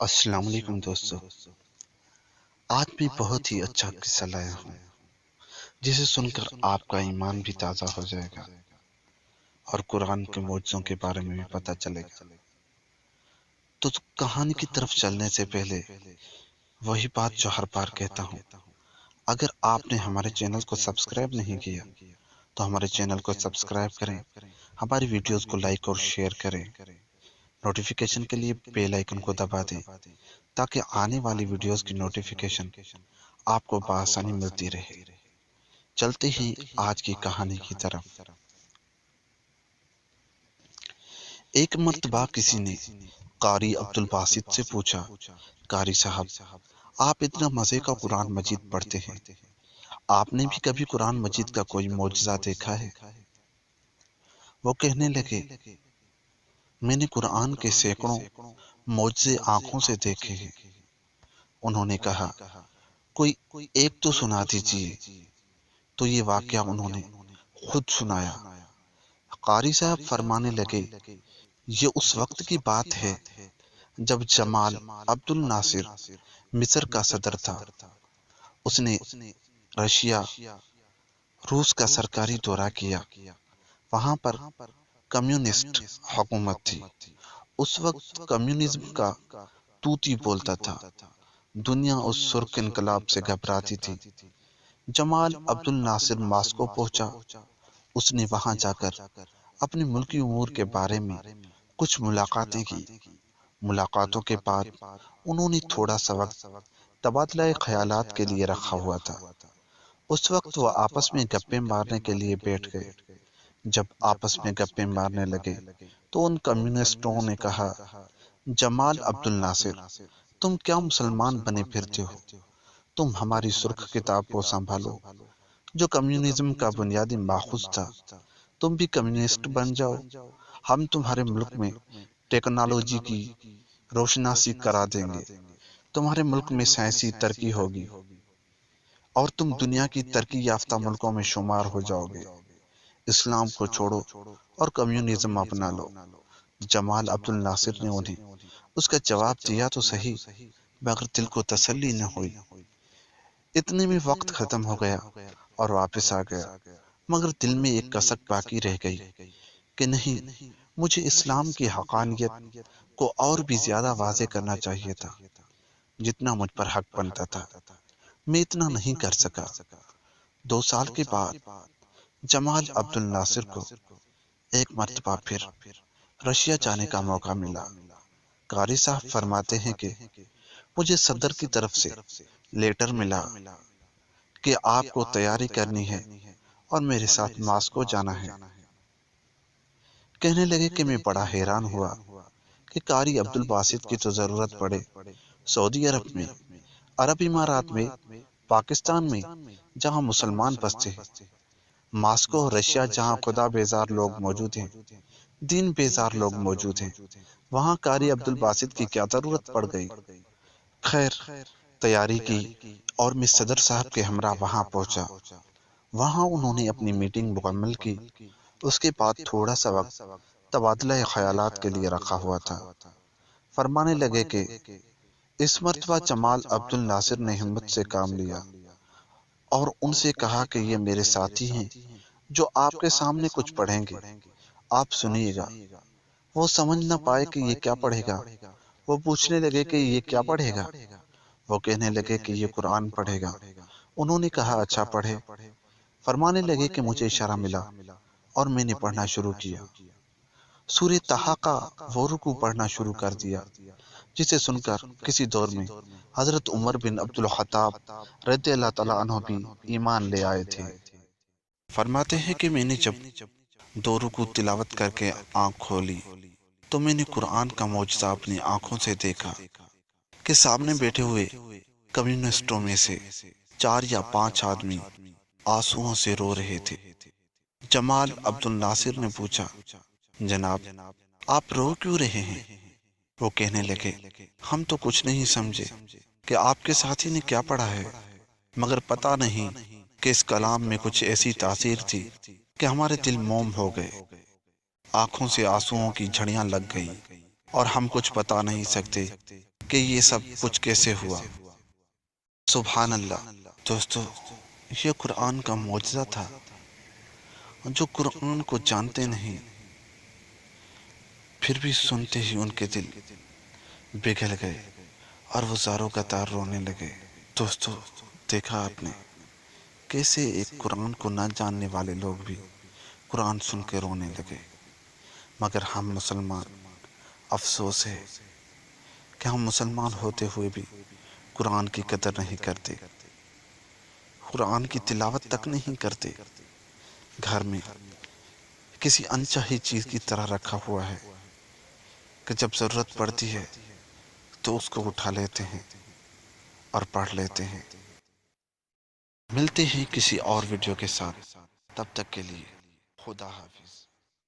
السلام علیکم دوستو، آج بھی بہت ہی اچھا قصہ لایا ہوں جسے سن کر آپ کا ایمان بھی تازہ ہو جائے گا اور قرآن کے معجزوں کے بارے میں بھی پتہ چلے گا۔ تو کہانی کی طرف چلنے سے پہلے وہی بات جو ہر بار کہتا ہوں، اگر آپ نے ہمارے چینل کو سبسکرائب نہیں کیا تو ہمارے چینل کو سبسکرائب کریں، ہماری ویڈیوز کو لائک اور شیئر کریں، نوٹیفیکیشن کے لیے بیل آئیکن کو دبا دیں تاکہ آنے والی ویڈیوز کی نوٹیفیکیشن آپ کو بآسانی ملتی رہے۔ چلتے ہی آج کی کہانی کی طرف۔ ایک مرتبہ کسی نے قاری عبدالباسط سے پوچھا، قاری صاحب، آپ اتنا مزے کا قرآن مجید پڑھتے ہیں، آپ نے بھی کبھی قرآن مجید کا کوئی معجزہ دیکھا ہے؟ وہ کہنے لگے، میں نے قرآن کے سینکڑوں معجزے آنکھوں سے دیکھے ہیں۔ انہوں نے کہا، کوئی ایک تو سنا دیجیے۔ تو یہ واقعہ انہوں نے خود سنایا۔ قاری صاحب فرمانے لگے، یہ اس وقت کی بات ہے جب جمال عبد الناصر مصر کا صدر تھا۔ اس نے رشیا، روس کا سرکاری دورہ کیا۔ وہاں پر کمیونسٹ حکومت تھی۔ اس وقت کمیونزم کا توتی بولتا تھا۔ دنیا اس سرخ انقلاب سے گھبراتی تھی۔ جمال عبد الناصر ماسکو پہنچا۔ اس نے وہاں جا کر اپنے ملکی امور کے بارے میں کچھ ملاقاتیں کی۔ ملاقاتوں کے بعد انہوں نے تھوڑا سا وقت تبادلہ خیالات کے لیے رکھا ہوا تھا۔ اس وقت وہ آپس میں گپیں مارنے کے لیے بیٹھ گئے۔ جب آپس میں گپیں مارنے لگے تو ان کمیونسٹوں نے کہا، جمال عبد الناصر، تم کیا مسلمان بنے پھرتے ہو؟ تم ہماری سرخ کتاب کو سنبھالو جو کمیونزم کا بنیادی ماخذ تھا۔ تم بھی کمیونسٹ بن جاؤ، ہم تمہارے ملک میں ٹیکنالوجی کی روشناسی کرا دیں گے، تمہارے ملک میں سائنسی ترقی ہوگی اور تم دنیا کی ترقی یافتہ ملکوں میں شمار ہو جاؤ گے۔ اسلام کو چھوڑو اور کمیونزم اپنا لو۔ جمال عبد الناصر نے انہیں اس کا جواب دیا تو صحیح، مگر دل کو تسلی نہ ہوئی۔ اتنے میں وقت ختم ہو گیا اور واپس آ گیا، مگر دل میں ایک کسک باقی رہ گئی کہ نہیں، مجھے اسلام کی حقانیت کو اور بھی زیادہ واضح کرنا چاہیے تھا جتنا مجھ پر حق بنتا تھا۔ میں اتنا نہیں کر سکا۔ 2 سال کے بعد جمال عبد الناصر کو ایک مرتبہ پھر رشیا جانے کا موقع ملا۔ قاری صاحب فرماتے ہیں کہ مجھے صدر کی طرف سے لیٹر ملا کہ آپ کو تیاری کرنی ہے اور میرے ساتھ ماسکو جانا ہے۔ کہنے لگے کہ میں بڑا حیران ہوا کہ قاری عبدالباسط کی تو ضرورت پڑے سعودی عرب میں، عرب امارات میں، پاکستان میں، جہاں مسلمان بستے ہیں، ماسکو رشیا جہاں خدا بیزار لوگ موجود ہیں، دین بیزار لوگ موجود ہیں، وہاں قاری عبدالباسط کی کیا ضرورت پڑ گئی؟ خیر، تیاری کی اور میں صدر صاحب کے ہمراہ وہاں پہنچا۔ وہاں انہوں نے اپنی میٹنگ مکمل کی۔ اس کے بعد تھوڑا سا وقت تبادلہ خیالات کے لیے رکھا ہوا تھا۔ فرمانے لگے کہ اس مرتبہ جمال عبد الناصر نے ہمت سے کام لیا اور ان سے کہا کہ یہ میرے ساتھی ہیں جو آپ کے سامنے کچھ پڑھیں گے، آپ سنیے گا۔ وہ سمجھ نہ پائے کہ یہ کیا پڑھے گا۔ وہ پوچھنے لگے کہ یہ کیا پڑھے گا؟ وہ کہنے لگے کہ یہ قرآن پڑھے گا۔ انہوں نے کہا، اچھا پڑھے۔ فرمانے لگے کہ مجھے اشارہ ملا اور میں نے پڑھنا شروع کیا۔ سورہ طٰہٰ کا وہ رکوع پڑھنا شروع کر دیا جسے سن کر کسی دور میں حضرت عمر بن عبد الخطاب رضی اللہ تعالیٰ عنہ بھی ایمان لے آئے تھے۔ فرماتے ہیں کہ میں نے جب 2 رکوع تلاوت کر کے آنکھ کھولی تو میں نے قرآن کا معجزہ اپنی آنکھوں سے دیکھا کہ سامنے بیٹھے ہوئے کمیونسٹوں میں سے 4 یا 5 آدمی آنسوؤں سے رو رہے تھے۔ جمال عبد الناصر نے پوچھا، جناب، آپ رو کیوں رہے ہیں؟ وہ کہنے لگے، ہم تو کچھ نہیں سمجھے کہ آپ کے ساتھی نے کیا پڑھا ہے، مگر پتہ نہیں کہ اس کلام میں کچھ ایسی تاثیر تھی کہ ہمارے دل موم ہو گئے، آنکھوں سے آنسوؤں کی جھڑیاں لگ گئیں اور ہم کچھ بتا نہیں سکتے کہ یہ سب کچھ کیسے ہوا۔ سبحان اللہ دوستو، یہ قرآن کا معجزہ تھا۔ جو قرآن کو جانتے نہیں پھر بھی سنتے ہی ان کے دل پگھل گئے اور وہ زاروں کا تار رونے لگے۔ دوستو دیکھا آپ نے کیسے ایک قرآن کو نہ جاننے والے لوگ بھی قرآن سن کے رونے لگے، مگر ہم مسلمان، افسوس ہے کہ ہم مسلمان ہوتے ہوئے بھی قرآن کی قدر نہیں کرتے، قرآن کی تلاوت تک نہیں کرتے، گھر میں کسی انچاہی چیز کی طرح رکھا ہوا ہے کہ جب ضرورت پڑتی ہے تو اس کو اٹھا لیتے ہیں اور پڑھ لیتے ہیں۔ ملتے ہیں کسی اور ویڈیو کے ساتھ، تب تک کے لیے خدا حافظ۔